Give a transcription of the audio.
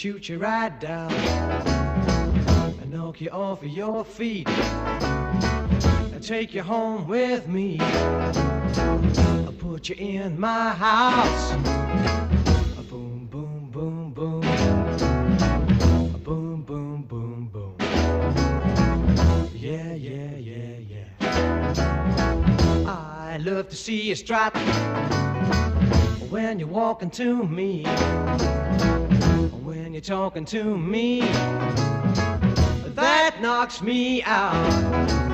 shoot you right down and knock you off of your feet and take you home with me. I'll put you in my house. Boom, boom, boom, boom. Boom, boom, boom, boom. Yeah, yeah, yeah, yeah. I love to see you strut when you're walking to me, when you're talking to me. That knocks me out.